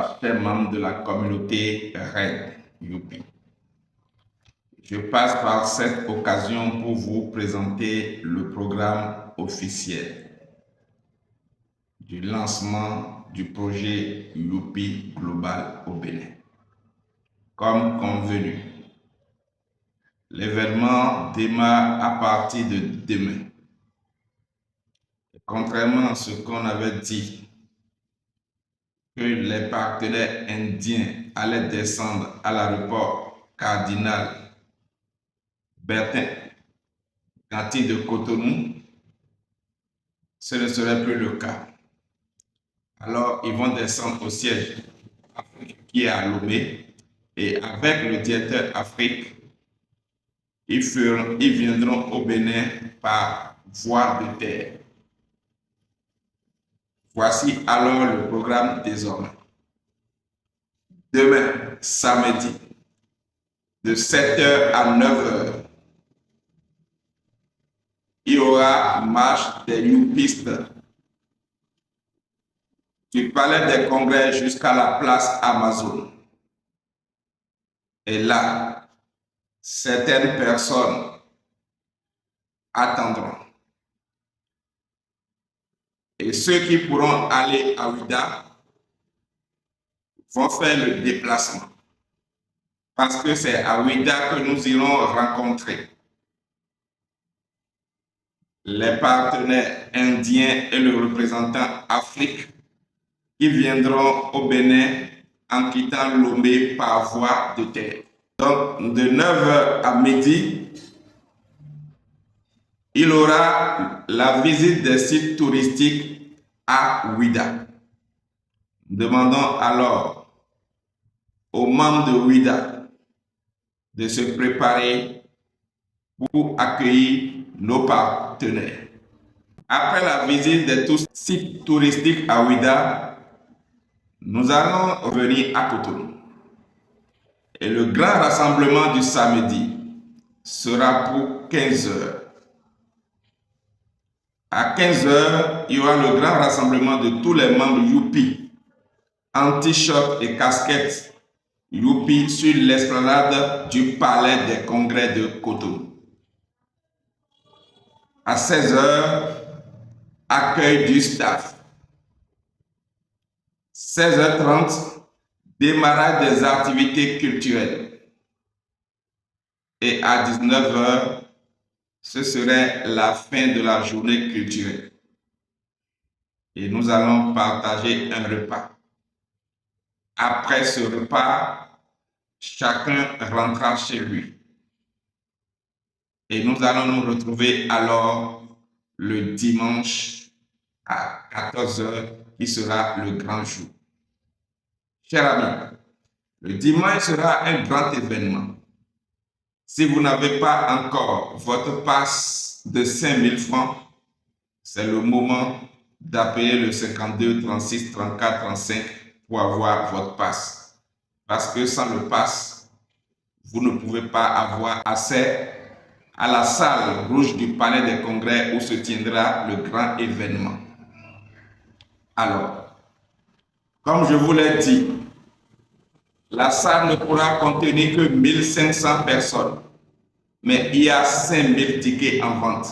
Bonsoir, chers membres de la communauté RED Youpi. Je passe par cette occasion pour vous présenter le programme officiel du lancement du projet Youpi Global au Bénin. Comme convenu, l'événement démarre à partir de demain. Contrairement à ce qu'on avait dit, que les partenaires indiens allaient descendre à l'aéroport Cardinal Bertin Ganti de Cotonou, ce ne serait plus le cas. Alors, ils vont descendre au siège Afrique qui est à Lomé et avec le directeur Afrique, ils viendront au Bénin par voie de terre. Voici alors le programme désormais. Demain, samedi, de 7h à 9h, il y aura marche des youpistes du palais des congrès jusqu'à la place Amazon. Et là, certaines personnes attendront. Et ceux qui pourront aller à Ouida vont faire le déplacement. Parce que c'est à Ouida que nous irons rencontrer les partenaires indiens et le représentant Afrique qui viendront au Bénin en quittant Lomé par voie de terre. Donc, de 9h à midi, il y aura la visite des sites touristiques à Ouida. Demandons alors aux membres de Ouida de se préparer pour accueillir nos partenaires. Après la visite des sites touristiques à Ouida, nous allons revenir à Cotonou. Et le grand rassemblement du samedi sera pour 15h. À 15h, il y aura le grand rassemblement de tous les membres Youpi, en t-shirt et casquettes Youpi sur l'esplanade du palais des congrès de Cotonou. À 16h, accueil du staff. 16h30, démarrage des activités culturelles. Et à 19h, ce serait la fin de la journée culturelle. Et nous allons partager un repas. Après ce repas, chacun rentrera chez lui. Et nous allons nous retrouver alors le dimanche à 14h, qui sera le grand jour. Chers amis, le dimanche sera un grand événement. Si vous n'avez pas encore votre passe de 5000 francs, c'est le moment d'appeler le 52 36 34 35 pour avoir votre passe. Parce que sans le passe, vous ne pouvez pas avoir accès à la salle rouge du palais des congrès où se tiendra le grand événement. Alors, comme je vous l'ai dit, la salle ne pourra contenir que 1500 personnes, mais il y a 5000 tickets en vente.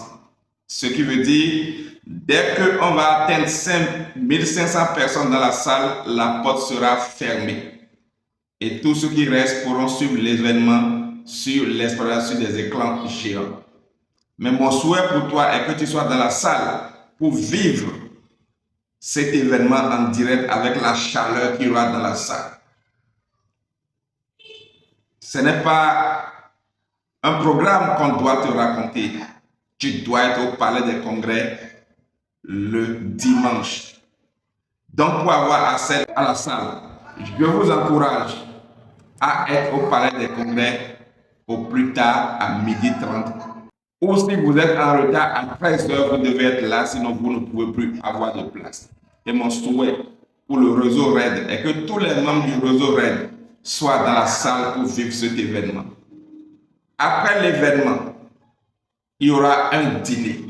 Ce qui veut dire, dès qu'on va atteindre 5500 personnes dans la salle, la porte sera fermée. Et tous ceux qui restent pourront suivre l'événement sur l'exploration des écrans géants. Mais mon souhait pour toi est que tu sois dans la salle pour vivre cet événement en direct avec la chaleur qu'il y aura dans la salle. Ce n'est pas un programme qu'on doit te raconter. Tu dois être au palais des congrès le dimanche. Donc, pour avoir accès à la salle, je vous encourage à être au palais des congrès au plus tard à 12h30. Ou si vous êtes en retard à 13h, vous devez être là, sinon vous ne pouvez plus avoir de place. Et mon souhait pour le réseau RED est que tous les membres du réseau RED soient dans la salle pour vivre cet événement. Après l'événement, il y aura un dîner.